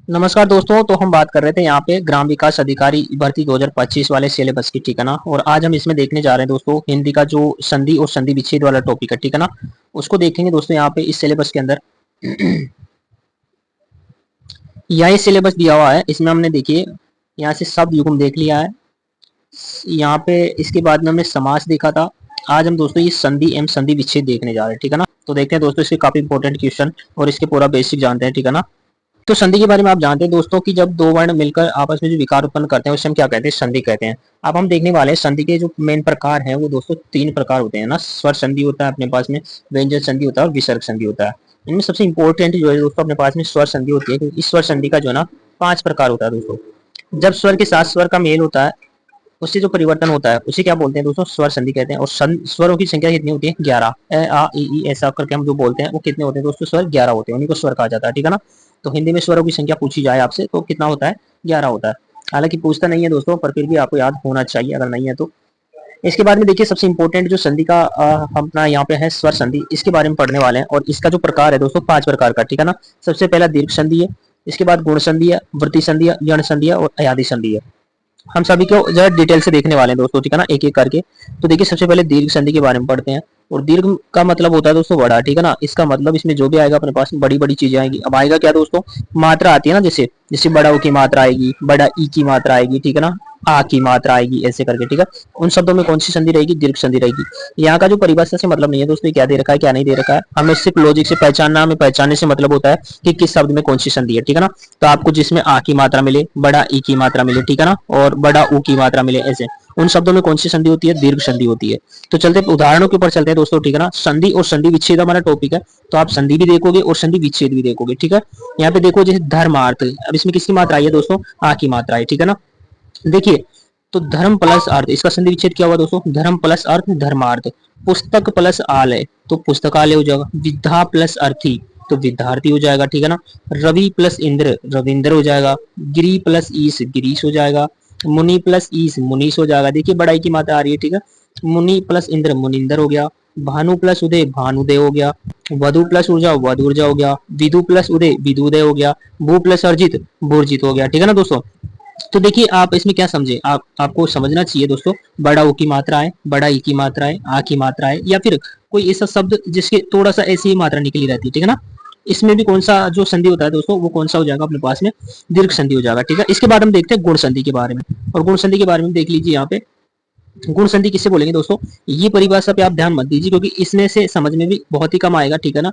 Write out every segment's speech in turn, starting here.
नमस्कार दोस्तों। तो हम बात कर रहे थे यहाँ पे ग्राम विकास अधिकारी भर्ती 2025 वाले सिलेबस की, ठीक है ना। और आज हम इसमें देखने जा रहे हैं दोस्तों हिंदी का जो संधि और संधि विच्छेद वाला टॉपिक है, ठीक है ना। उसको देखेंगे दोस्तों यहाँ पे इस सिलेबस के अंदर। यह सिलेबस दिया हुआ है, इसमें हमने देखिए यहाँ से शब्द युग्म देख लिया है। यहाँ पे इसके बाद में हमने समास देखा था। आज हम दोस्तों ये संधि एवं संधि विच्छेद देखने जा रहे हैं, ठीक है ना। तो देखते हैं दोस्तों इसके काफी इंपॉर्टेंट क्वेश्चन और इसके पूरा बेसिक जानते हैं, ठीक है ना। तो संधि के बारे में आप जानते हैं दोस्तों कि जब दो वर्ण मिलकर आपस में जो विकार उत्पन्न करते हैं उसे हम क्या कहते हैं, संधि कहते हैं। अब हम देखने वाले हैं संधि के जो मेन प्रकार हैं वो दोस्तों तीन प्रकार होते हैं ना। स्वर संधि होता है अपने पास में, व्यंजन संधि होता है और विसर्ग संधि होता है। इनमें सबसे इंपॉर्टेंट जो है दोस्तों अपने पास में स्वर संधि होती है, क्योंकि इस स्वर संधि का जो है ना 5 प्रकार होता है दोस्तों। जब स्वर के साथ स्वर का मेल होता है उससे जो परिवर्तन होता है उसे क्या बोलते हैं दोस्तों, स्वर संधि कहते हैं। और स्वरों की संख्या कितनी होती है, 11। ए आ ई ऐसा करके हम जो बोलते हैं वो कितने होते हैं दोस्तों, स्वर 11 होते हैं, उन्हीं को स्वर कहा जाता है, ठीक है ना। तो हिंदी में स्वरों की संख्या पूछी जाए आपसे तो कितना होता है, 11 होता है। हालांकि पूछता नहीं है दोस्तों, पर फिर भी आपको याद होना चाहिए अगर नहीं है तो। इसके बाद में देखिए सबसे इंपॉर्टेंट जो संधि का अपना यहाँ पे है स्वर संधि, इसके बारे में पढ़ने वाले हैं। और इसका जो प्रकार है दोस्तों 5 प्रकार का, ठीक है ना। सबसे पहला दीर्घ संधि है, इसके बाद गुण संधि है, वृत्ति संधि है, यण संधि है और अयादि संधि है। हम सभी को जरा डिटेल से देखने वाले हैं दोस्तों, ठीक है ना, एक एक करके। तो देखिए सबसे पहले दीर्घ संधि के बारे में पढ़ते हैं। और दीर्घ का मतलब होता है दोस्तों बड़ा, ठीक है ना। इसका मतलब इसमें जो भी आएगा अपने पास बड़ी बड़ी चीजें आएंगी। अब आएगा क्या दोस्तों, मात्रा आती है ना, जैसे जैसे बड़ा ऊ की मात्रा आएगी, बड़ा ई की मात्रा आएगी, ठीक है ना, आ की मात्रा आएगी, ऐसे करके, ठीक है। उन शब्दों में कौन सी संधि रहेगी, दीर्घ संधि रहेगी। यहाँ का जो परिभाषा से मतलब नहीं है दोस्तों क्या दे रखा है क्या नहीं दे रखा है, हमें सिर्फ लॉजिक से पहचानना, हमें पहचानने से मतलब होता है कि किस शब्द में कौन सी संधि है, ठीक है ना। तो आपको जिसमें आ की मात्रा मिले, बड़ा ई की मात्रा मिले, ठीक है ना, और बड़ा ऊ की मात्रा मिले, ऐसे उन शब्दों में कौन सी संधि होती है, दीर्घ संधि होती है। तो चलते उदाहरणों के ऊपर चलते हैं दोस्तों, ठीक है ना। संधि और संधि विच्छेद हमारा टॉपिक है, तो आप संधि भी देखोगे और संधि विच्छेद भी देखोगे, ठीक है। यहाँ पे देखो जैसे धर्मार्थ, अब इसमें किसकी मात्रा आई है दोस्तों, आ की मात्रा है, ठीक है ना। देखिए तो धर्म प्लस अर्थ, इसका संधि विच्छेद क्या हुआ दोस्तों, धर्म प्लस अर्थ धर्मार्थ। पुस्तक प्लस आलय तो पुस्तकालय हो जाएगा। विद्या प्लस अर्थी तो विद्यार्थी हो जाएगा, ठीक है ना। रवि प्लस इंद्र रविंद्र हो जाएगा। गिरी प्लस ईश गिरीश हो जाएगा। मुनि प्लस ईश मुनीश हो जाएगा। देखिए बड़ाई की मात्रा आ रही है, ठीक है। मुनि प्लस इंद्र मुनिंदर हो गया। भानु प्लस उदय भानुदय हो गया। वधु प्लस ऊर्जा वध ऊर्जा हो गया। विदु प्लस उदय विदुदय हो गया। भू प्लस अर्जित भूर्जित हो गया, ठीक है ना दोस्तों। तो देखिए आप इसमें क्या समझे, आपको समझना चाहिए दोस्तों, बड़ा ऊ की मात्रा है, बड़ा ई की मात्रा है, आ की मात्रा है, या फिर कोई ऐसा शब्द जिसके थोड़ा सा ऐसी ही मात्रा निकली रहती है, ठीक है ना। इसमें भी कौन सा जो संधि होता है दोस्तों वो कौन सा हो जाएगा अपने पास में, दीर्घ संधि हो जाएगा, ठीक है। इसके बाद हम देखते हैं गुण संधि के बारे में। और गुण संधि के बारे में देख लीजिए यहाँ पे, गुण संधि किसे बोलेंगे दोस्तों, ये परिभाषा पे आप ध्यान मत दीजिए क्योंकि इसमें से समझ में भी बहुत ही कम आएगा, ठीक है ना।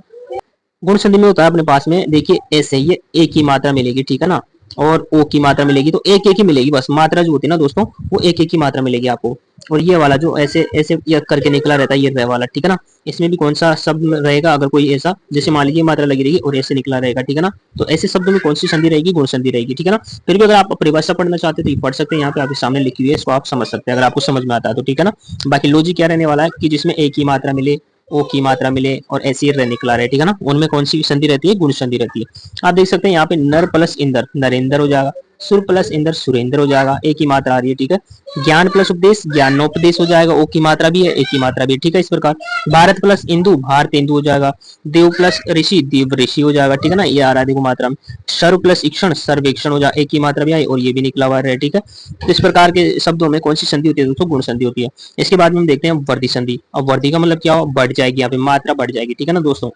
गुण संधि में होता है अपने पास में, देखिए ऐसे ये एक ही मात्रा मिलेगी, ठीक है ना, और ओ की मात्रा मिलेगी, तो एक एक ही मिलेगी बस। मात्रा जो होती है ना दोस्तों वो एक एक ही मात्रा मिलेगी आपको। और ये वाला जो ऐसे ऐसे ये करके निकला रहता है, ये रह वाला, ठीक है ना। इसमें भी कौन सा शब्द रहेगा, अगर कोई ऐसा जैसे मान लीजिए मात्रा लगी रहेगी और ऐसे निकला रहेगा, ठीक है ना। तो ऐसे शब्दों में कौन सी संधि रहेगी, गुण संधि रहेगी, ठीक है ना। फिर भी अगर आप परिभाषा पढ़ना चाहते हैं तो ये पढ़ सकते हैं, यहाँ पे आपके सामने लिखी हुई है, इसको आप समझ सकते हैं अगर आपको समझ में आता है तो, ठीक है ना। बाकी लॉजिक क्या रहने वाला है कि जिसमें एक ही मात्रा मिले, ओ की मात्रा मिले और ऐसी निकला रहे, ठीक है ना, उनमें कौन सी संधि रहती है, गुण संधि रहती है। आप देख सकते हैं यहाँ पे नर प्लस इंदर नरेंद्र हो जाएगा। सुर प्लस इंदर सुरेंद्र हो जाएगा, एक ही मात्रा आ रही है, ठीक है। ज्ञान प्लस उपदेश ज्ञानोपदेश हो जाएगा, ओ की मात्रा भी है, एक ही मात्रा भी है, ठीक है। इस प्रकार भारत प्लस इंदु भारतेंदु हो जाएगा। देव प्लस ऋषि देव ऋषि हो जाएगा, ठीक है ना, ये आ रहा है देखो मात्रा में। सर्व प्लस इक्षण सर्वेक्षण हो जाएगा, एक ही मात्रा भी आई और ये भी निकला हुआ है, ठीक है। तो इस प्रकार के शब्दों में कौन सी संधि होती है दोस्तों, गुण संधि होती है। इसके बाद में हम देखते हैं वर्धी संधि। अब वर्धी का मतलब क्या हो, बढ़ जाएगी, यहाँ पे मात्रा बढ़ जाएगी, ठीक है ना दोस्तों।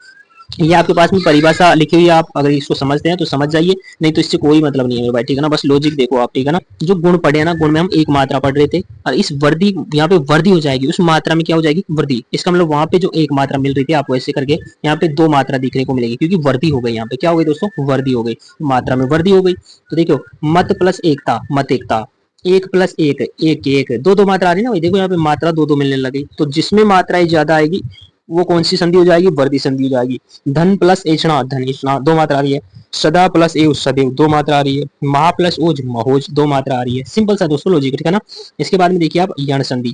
ये आपके पास में परिभाषा लिखी हुई है, आप अगर इसको समझते हैं तो समझ जाइए, नहीं तो इससे कोई मतलब नहीं है मेरे भाई, ठीक है ना। बस लॉजिक देखो आप, ठीक है ना। जो गुण पढ़े ना, गुण में हम एक मात्रा पढ़ रहे थे और इस वर्दी यहाँ पे वर्दी हो जाएगी, उस मात्रा में क्या हो जाएगी, वृद्धि। इसका मतलब वहां पे जो एक मात्रा मिल रही थी आपको ऐसे करके यहाँ पे दो मात्रा दिखने को मिलेगी, क्योंकि वर्दी हो गई, यहाँ पे क्या हो गई दोस्तों, वर्दी हो गई, मात्रा में वर्दी हो गई। तो देखो मत प्लस एकता मत एकता, एक प्लस एक एक एक, दो दो मात्रा आ रही है ना, देखो यहाँ पे मात्रा दो दो मिलने लगी। तो जिसमें मात्राएं ज्यादा आएगी वो कौन सी संधि हो जाएगी, वर्दी संधि हो जाएगी। धन प्लस एचना धनेशना, दो मात्रा आ रही है। सदा प्लस एव सदैव, दो मात्रा आ रही है। महा प्लस ओज महोज, दो मात्रा आ रही है। सिंपल सा दोस्तों लॉजिक, ठीक है ना। इसके बाद में देखिए आप यण संधि,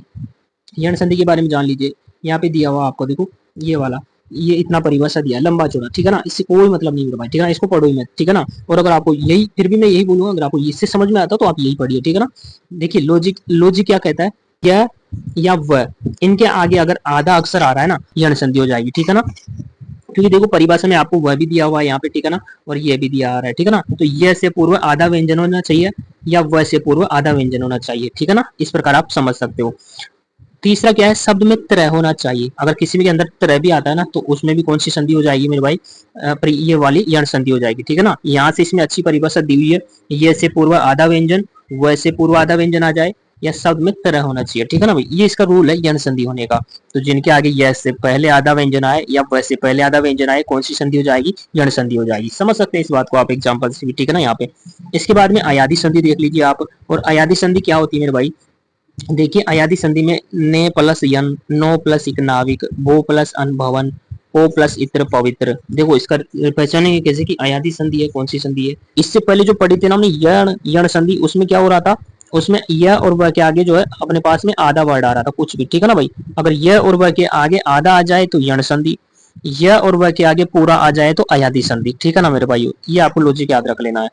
यण संधि के बारे में जान लीजिए। यहाँ पे दिया हुआ आपको देखो ये वाला, ये इतना परिभाषा दिया लंबा चौड़ा, ठीक है ना, इससे कोई मतलब नहीं होगा भाई, ठीक है ना। इसको पढ़ो ही मत, ठीक है ना। और अगर आपको यही, फिर भी मैं यही बोलूंगा, अगर आपको इससे समझ में आता तो आप यही पढ़िए, ठीक है ना। देखिए लॉजिक, लॉजिक क्या कहता है, या व, इनके आगे अगर आधा अक्षर आ रहा है ना, यण संधि हो जाएगी, ठीक है ना। क्योंकि देखो परिभाषा में आपको वह भी दिया हुआ है यहाँ पे, ठीक है ना, और ये भी दिया आ रहा है, ठीक है ना। तो यह से पूर्व आधा व्यंजन होना चाहिए या वह से पूर्व आधा व्यंजन होना चाहिए, ठीक है ना, इस प्रकार आप समझ सकते हो। तीसरा क्या है, शब्द में त्रय होना चाहिए। अगर किसी के अंदर त्रय भी आता है ना, तो उसमें भी कौन सी संधि हो जाएगी मेरे भाई, ये वाली यण संधि हो जाएगी, ठीक है ना। यहाँ से इसमें अच्छी परिभाषा दी हुई है, ये से पूर्व आधा व्यंजन, वैसे पूर्व आधा व्यंजन आ जाए, या शब्द में त्रय होना चाहिए, ठीक है ना भाई, ये इसका रूल है यण संधि होने का। तो जिनके आगे यस से पहले आधा व्यंजन आए या वैसे पहले आधा व्यंजन आए, कौन सी संधि हो जाएगी, यण संधि हो जाएगी। समझ सकते हैं इस बात को आप एग्जाम्पल से भी, ठीक है ना यहाँ पे। इसके बाद में अयादि संधि देख लीजिए आप। और अयादि संधि क्या होती है मेरे भाई, देखिए अयादि संधि में ने प्लस यन, नो प्लस इक नाविक, भो प्लस अन भवन, ओ प्लस इत्र पवित्र। देखो इसका पहचानेंगे कैसे कि अयादि संधि है, कौन सी संधि है। इससे पहले जो पढ़ी थी ना हमने यण यण संधि, उसमें क्या हो रहा था, उसमें यह और वह के आगे जो है अपने पास में आधा वर्ड आ रहा था कुछ भी, ठीक है ना भाई। अगर यह और वह के आगे आधा आ जाए तो यण संधि, यह और वह के आगे पूरा आ जाए तो अयादि संधि, ठीक है ना मेरे भाई, ये आपको लॉजिक याद रख लेना है।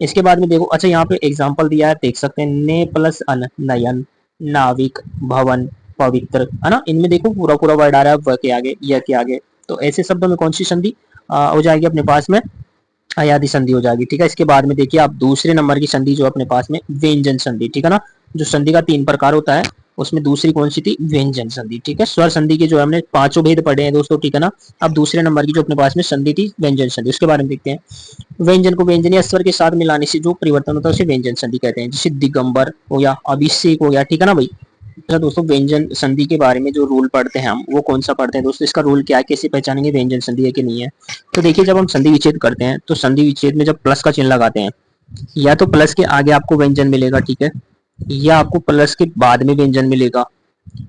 इसके बाद में देखो, अच्छा यहाँ पे एग्जाम्पल दिया है, देख सकते हैं, ने प्लस अन नयन, नाविक, भवन, पवित्र, है ना। इनमें देखो पूरा पूरा वर्ड आ रहा है व के आगे, य के आगे। तो ऐसे शब्दों में कौन सी संधि हो जाएगी अपने पास में, अयादि संधि हो जाएगी, ठीक है। इसके बाद में देखिए आप दूसरे नंबर की संधि जो अपने पास में व्यंजन संधि, ठीक है ना। जो संधि का 3 प्रकार होता है, उसमें दूसरी कौन सी थी, व्यंजन संधि, ठीक है। स्वर संधि के जो हमने 5 भेद पढ़े हैं दोस्तों, ठीक है ना। अब दूसरे नंबर की जो अपने पास में संधि थी व्यंजन संधि, उसके बारे में देखते हैं। व्यंजन को व्यंजन या स्वर के साथ मिलाने से जो परिवर्तन होता है उसे व्यंजन संधि कहते हैं। जैसे दिगंबर हो गया, अभिषेक हो गया, ठीक है ना भाई। अच्छा दोस्तों, व्यंजन संधि के बारे में जो रूल पढ़ते हैं हम, वो कौन सा पढ़ते हैं दोस्तों, इसका रूल क्या है, कैसे पहचानेंगे व्यंजन संधि है कि नहीं है। तो देखिए जब हम संधि विच्छेद करते हैं, तो संधि विच्छेद में जब प्लस का चिन्ह लगाते हैं, या तो प्लस के आगे आपको व्यंजन मिलेगा, ठीक है, या आपको प्लस के बाद में व्यंजन मिलेगा,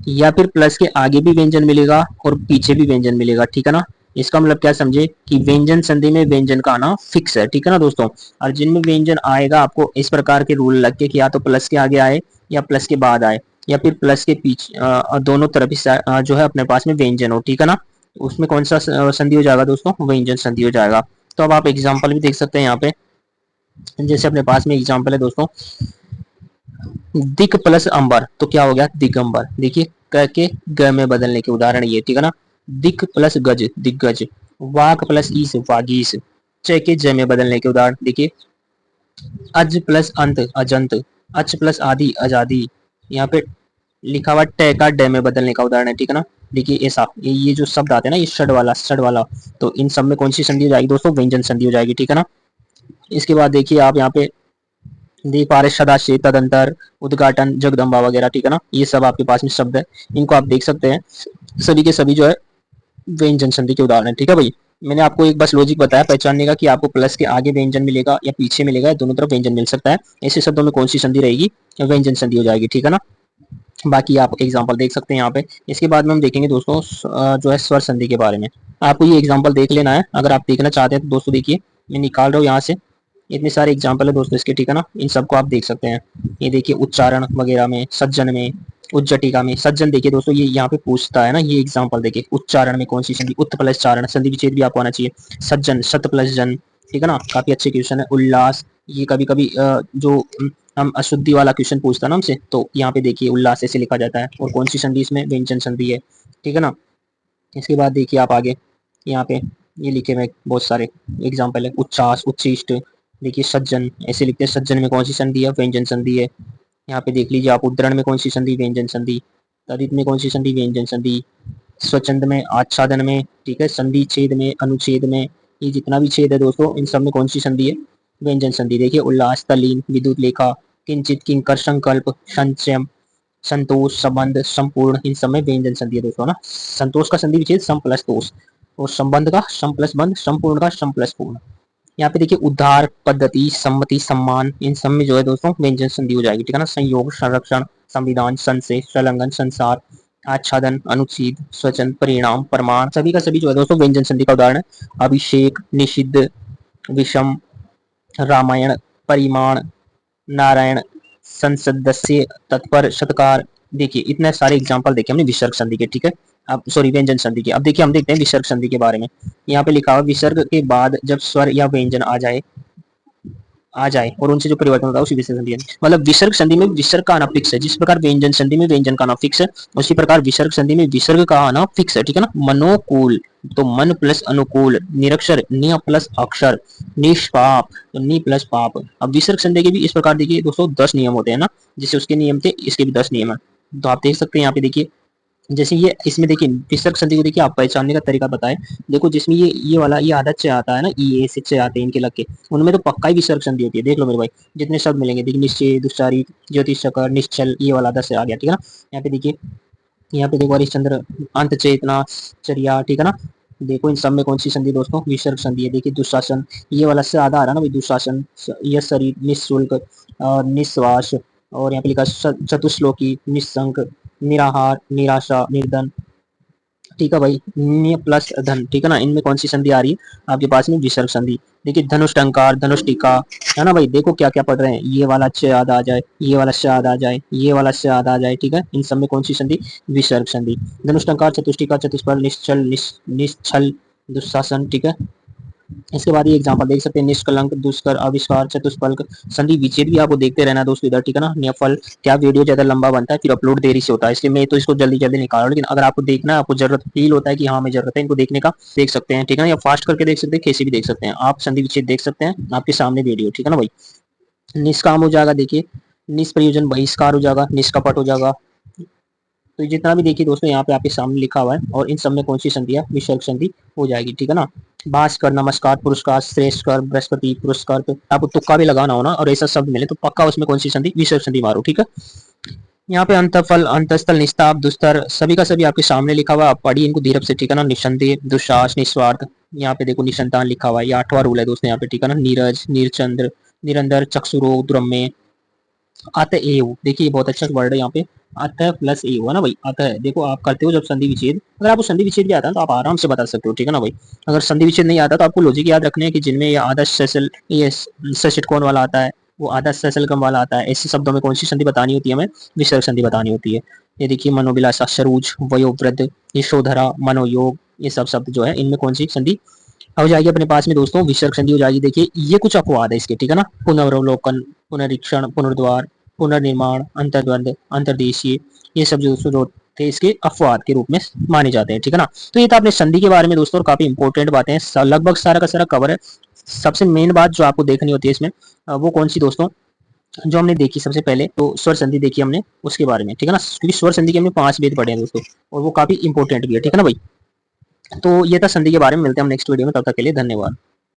या फिर प्लस के आगे भी व्यंजन मिलेगा और पीछे भी व्यंजन मिलेगा, ठीक है ना। इसका मतलब क्या समझे कि व्यंजन संधि में व्यंजन का आना फिक्स है, ठीक है ना दोस्तों। और जिनमें व्यंजन आएगा आपको इस प्रकार के रूल लग के कि या तो प्लस के आगे आए या प्लस के बाद आए, या फिर प्लस के पीछे दोनों तरफ जो है अपने पास में व्यंजन हो, ठीक है ना। उसमें कौन सा संधि हो जाएगा दोस्तों, व्यंजन संधि हो जाएगा। तो अब आप एग्जाम्पल भी देख सकते हैं यहाँ पे। जैसे अपने पास में एग्जाम्पल है दोस्तों, दिक प्लस अंबर, तो क्या हो गया, दिगंबर। देखिए क के ग में बदलने के उदाहरण ये, ठीक है ना। दिक प्लस गज, दिग्गज। वाक प्लस ईस, वागीस। च के ज में बदलने के उदाहरण देखिए, अज प्लस अंत, अजंत। अच प्लस आदि, आजादी। यहाँ पे लिखा हुआ ट का ड में बदलने का उदाहरण है, ठीक है ना। देखिए ऐसा ये जो शब्द आते हैं ना, ये षड वाला, तो इन सब में कौन सी संधि हो जाएगी दोस्तों, व्यंजन संधि हो जाएगी, ठीक है ना। इसके बाद देखिए आप यहाँ पे देख पा रहे, सदाशय, तदंतर, उद्घाटन, जगदम्बा वगैरह, ठीक है ना। ये सब आपके पास में शब्द है, इनको आप देख सकते हैं, सभी के सभी जो है व्यंजन संधि के उदाहरण है, ठीक है भाई। मैंने आपको एक बस लॉजिक बताया पहचानने का कि आपको प्लस के आगे व्यंजन मिलेगा या पीछे मिलेगा, दोनों तरफ व्यंजन मिल सकता है। ऐसे शब्दों में कौन सी संधि रहेगी, व्यंजन संधि हो जाएगी, ठीक है ना। बाकी आप एग्जाम्पल देख सकते हैं यहाँ पे। इसके बाद में हम देखेंगे दोस्तों जो है स्वर संधि के बारे में। आपको ये एग्जाम्पल देख लेना है, अगर आप देखना चाहते हैं तो दोस्तों देखिए मैं निकाल रहा हूँ यहाँ से, इतने सारे एग्जाम्पल है दोस्तों इसके, ठीक है ना। इन सबको आप देख सकते हैं। ये देखिए उच्चारण वगैरह में, सज्जन में, उज्जटिका में। सज्जन देखिए दोस्तों, ये यहाँ पे पूछता है ना, ये एग्जाम्पल देखिए, उच्चारण में कौन सी संधि, उत्त प्लस चारण, संधि विच्छेद भी आपको आना चाहिए। सज्जन, सत प्लस जन, ठीक है ना, काफी अच्छे क्वेश्चन है। उल्लास, ये कभी कभी जो हम अशुद्धि वाला क्वेश्चन पूछता है ना हमसे, तो यहाँ पे देखिए उल्लास ऐसे लिखा जाता है, और कौन सी संधि इसमें, व्यंजन संधि है, ठीक है ना। इसके बाद देखिए आप आगे, यहाँ पे ये लिखे हुए बहुत सारे एग्जाम्पल है। उच्छ्वास, उच्छिष्ट, देखिए सज्जन ऐसे लिखते हैं, सज्जन में कौन सी संधि है, व्यंजन संधि है। यहाँ पे देख लीजिए आप, उद्धरण में कौन सी संधि, व्यंजन संधि। तदित में कौन सी संधि, व्यंजन संधि। स्वच्छंद में, आच्छादन में, ठीक है, संधि छेद में, अनुच्छेद में, ये जितना भी छेद है दोस्तों, इन सब में कौन सी संधि है, व्यंजन संधि। देखिए उल्लास, तल्लीन, विद्युत लेखा, किंचित, किंकर, संकल्प, संचयम, संतोष, संबंध, संपूर्ण, इन सब में व्यंजन संधि है दोस्तों ना। संतोष का संधि विच्छेद सम प्लस तोष, और संबंध का सम प्लस बंध, संपूर्ण का सम प्लस पूर्ण। यहाँ पे देखिए उद्धार, पद्धति, सम्मति, सम्मान, इन सब में जो है दोस्तों व्यंजन संधि हो जाएगी, ठीक है ना। संयोग, संरक्षण, संविधान, संशय, संलग्न, संसार, आच्छादन, अनुच्छेद, स्वचन, परिणाम, प्रमाण, सभी का सभी जो है दोस्तों व्यंजन संधि का उदाहरण है। अभिषेक, निषिद्ध, विषम, रामायण, परिमाण, नारायण, संसदस्य, तत्पर, सत्कार। देखिए इतने सारे एग्जाम्पल देखे हमने विसर्ग संधि के, ठीक है। अब सॉरी, व्यंजन संधि के। अब देखिए हम देखते हैं विसर्ग संधि के बारे में। यहाँ पे लिखा हुआ, विसर्ग के बाद जब स्वर या व्यंजन आ जाए, आ जाए और उनसे जो परिवर्तन होता है उसी विसर्ग संधि है। मतलब विसर्ग संधि में विसर्ग का आना फिक्स है, जिस प्रकार व्यंजन संधि में व्यंजन का आना फिक्स है, उसी प्रकार विसर्ग संधि में विसर्ग का आना फिक्स है, ठीक है ना। मनोकूल तो मन प्लस अनुकूल, निरक्षर निय प्लस अक्षर, निष्पाप तो नि प्लस पाप। अब विसर्ग संधि के भी इस प्रकार देखिए दोस्तों 10 नियम होते हैं ना, जैसे उसके नियम थे इसके भी 10 नियम है। तो आप देख सकते हैं यहाँ पे देखिए, जैसे ये इसमें देखिए विसर्ग संधि को देखिए आप पहचानने का तरीका बताएं। देखो जिसमें ये वाला ये आदत से आता है ना, ये से आते हैं इनके लग के, उनमें तो पक्का ही विसर्ग संधि होती है। देख लो मेरे भाई, जितने शब्द मिलेंगे देखिए, निश्चय, दुश्चारी, ज्योतिषकर, निश्चल, ये वाला आदत से आ गया, ठीक है ना। यहाँ पे देखिए, यहाँ पे देखो हरिश्चंद्र, अंत चेतना, चर्या, ठीक है ना। देखो इन सब में कौन सी संधि दोस्तों, विसर्ग संधि है। देखिए दुशासन, ये वाला से आधा आ रहा है ना भाई, दुशासन, यह शरीर, निःशुल्क और निश्वास, और यहाँ पे लिखा चतुश्लोकी, निशंक, निराहार, निराशा, निर्धन, ठीक है भाई, न्य प्लस धन, ठीक है ना। इनमें कौन सी संधि आ रही है आपके पास में, विसर्ग संधि। देखिए धनुष टंकार, धनुष टीका, है ना भाई। देखो क्या क्या पढ़ रहे हैं, ये वाला च याद आ जाए, ये वाला श याद आ जाए, ये वाला श याद आ जाए, ठीक है। इन सब में कौन सी संधि, विसर्ग संधि। धनुष टंकार, चतुष्टिका, चतुष्फल, निश्चल, निश्चल, दुशासन, ठीक है। इसके बाद ये एग्जांपल देख सकते हैं, निष्कलंक, दुष्कर, आविष्कार, चतुष्पलक, संधि विच्छेद भी आपको देखते रहना दोस्तों इधर, ठीक है ना। नियफल, क्या वीडियो ज्यादा लंबा बनता है फिर अपलोड देरी से होता है, इसलिए मैं तो इसको जल्दी जल्दी निकाल रहा हूँ। लेकिन अगर आपको देखना है, आपको जरूरत फील होता है कि हाँ हमें जरूरत है इनको देखने का, देख सकते हैं, ठीक है ना। या फास्ट करके देख सकते हैं, कैसे भी देख सकते हैं आप, संधि विच्छेद देख सकते हैं आपके सामने वीडियो, ठीक है ना भाई। निष्काम हो जाएगा, देखिए निष्प्रयोजन, बहिष्कार हो जाएगा, निष्कपट हो जाएगा। तो जितना भी देखिए दोस्तों यहाँ पे आपके सामने लिखा हुआ है, और इन सब में कौन सी संधि है, विसर्ग संधि हो जाएगी, ठीक है ना। भास्कर, नमस्कार, पुरस्कार, श्रेष्ठ कर, बृहस्पति, पुरस्कार, तो आपको तुक्का भी लगाना हो ना और ऐसा शब्द मिले तो पक्का उसमें कौन सी संधि, विसर्ग संधि मारो, ठीक है। यहाँ पे अंतफल, अंतस्थल, निस्ताप, दुस्तर, सभी का सभी आपके सामने लिखा हुआ है, आप पढ़िए इनको धीरे से, ठीक है ना। निसंदेह, दुशास, निस्वार्थ, यहाँ पे देखो निसंतान लिखा हुआ है, ये 8वां रूल है दोस्तों यहाँ पे, ठीक है ना। नीरज, निरचंद्र, निरंतर, चक्षुरोग, द्रम्य, अतएव, देखिए बहुत अच्छा वर्ड है यहाँ पे, अतः प्लस एव है ना भाई, अतः। देखो आप करते हो जब संधि विच्छेद, अगर आपको संधि विच्छेद भी आता है तो आप आराम से बता सकते हो, ठीक है ना भाई। अगर संधि विच्छेद नहीं आता तो आपको लॉजिक याद रखने हैं कि जिनमें ये आदर्श ससल, ये षटकोण वाला आता है, वो आदर्श ससलकम वाला आता है, ऐसे शब्दों में कौन सी संधि बतानी होती है, हमें विसर्ग संधि बतानी होती है। ये देखिए मनोविलासा, सरूज, वयोवृद्ध, यशोधरा, मनोयोग, ये सब शब्द जो है इनमें कौन सी संधि हो जाएगी अपने पास में दोस्तों, विसर्ग संधि हो जाएगी। देखिए ये कुछ अपवाद है इसके, ठीक है ना। पुनर्वलोकन, पुनरीक्षण, पुनर्द्वार, पुनर्निर्माण, अंतर्द्वंद, अंतर्देशीय, ये सब जो दोस्तों थे इसके अपवाद के रूप में माने जाते हैं, ठीक है ना। तो ये था अपने संधि के बारे में दोस्तों, और काफी इंपॉर्टेंट बातें हैं, लगभग सारा का सारा कवर है। सबसे मेन बात जो आपको देखनी होती है इसमें, वो कौन सी दोस्तों, जो हमने देखी सबसे पहले तो स्वर संधि देखी हमने उसके बारे में, ठीक है ना। क्योंकि स्वर संधि के हमने 5 वेद पढ़े हैं दोस्तों, और वो काफी इंपॉर्टेंट भी है, ठीक है ना भाई। तो ये था संधि के बारे में, मिलते हैं हम नेक्स्ट वीडियो में, तब तक के लिए धन्यवाद।